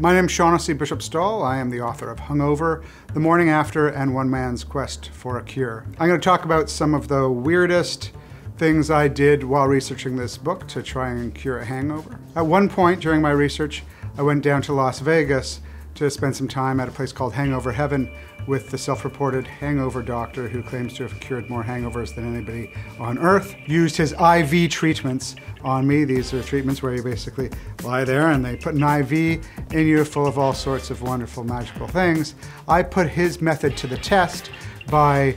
My name is Shaughnessy Bishop Stall. I am the author of Hangover, The Morning After, and One Man's Quest for a Cure. I'm going to talk about some of the weirdest things I did while researching this book to try and cure a hangover. At one point during my research, I went down to Las Vegas to spend some time at a place called Hangover Heaven with the self-reported hangover doctor who claims to have cured more hangovers than anybody on earth. Used his IV treatments on me. These are treatments where you basically lie there and they put an IV in you full of all sorts of wonderful magical things. I put his method to the test by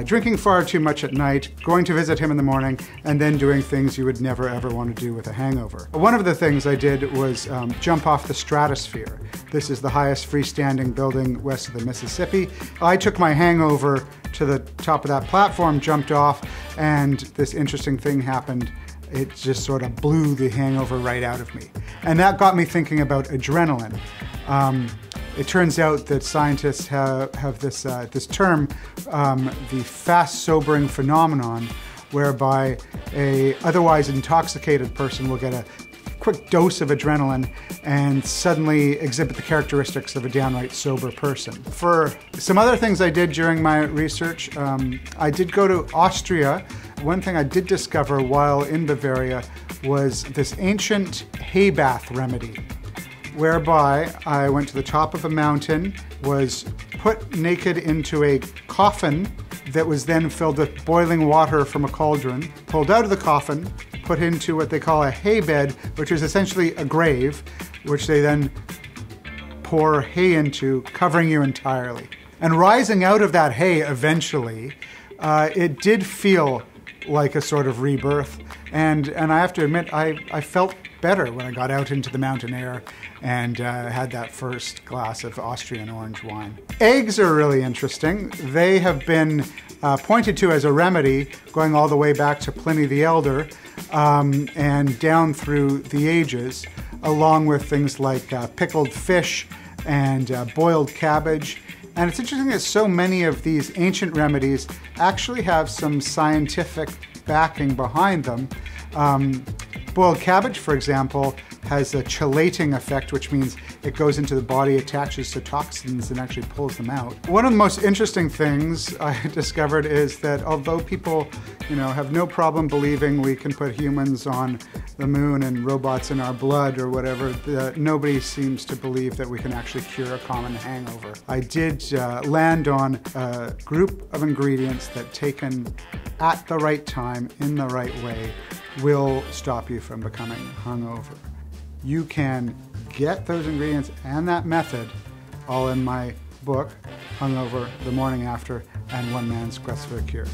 drinking far too much at night, going to visit him in the morning, and then doing things you would never ever want to do with a hangover. One of the things I did was jump off the stratosphere. This is the highest freestanding building west of the Mississippi. I took my hangover to the top of that platform, jumped off, and this interesting thing happened. It just sort of blew the hangover right out of me. And that got me thinking about adrenaline. It turns out that scientists have this term, the fast sobering phenomenon, whereby a otherwise intoxicated person will get a quick dose of adrenaline and suddenly exhibit the characteristics of a downright sober person. For some other things I did during my research, I did go to Austria. One thing I did discover while in Bavaria was this ancient hay bath remedy, whereby I went to the top of a mountain, was put naked into a coffin that was then filled with boiling water from a cauldron, pulled out of the coffin, put into what they call a hay bed, which is essentially a grave, which they then pour hay into, covering you entirely. And rising out of that hay eventually, it did feel like a sort of rebirth. And I have to admit, I felt better when I got out into the mountain air and had that first glass of Austrian orange wine. Eggs are really interesting. They have been pointed to as a remedy going all the way back to Pliny the Elder and down through the ages, along with things like pickled fish and boiled cabbage. And it's interesting that so many of these ancient remedies actually have some scientific backing behind them. Boiled cabbage, for example, has a chelating effect, which means it goes into the body, attaches to toxins, and actually pulls them out. One of the most interesting things I discovered is that although people, have no problem believing we can put humans on the moon and robots in our blood or whatever, nobody seems to believe that we can actually cure a common hangover. I did land on a group of ingredients that, taken at the right time, in the right way, will stop you from becoming hungover. You can get those ingredients and that method all in my book, Hangover, The Morning After, and One Man's Quest for a Cure.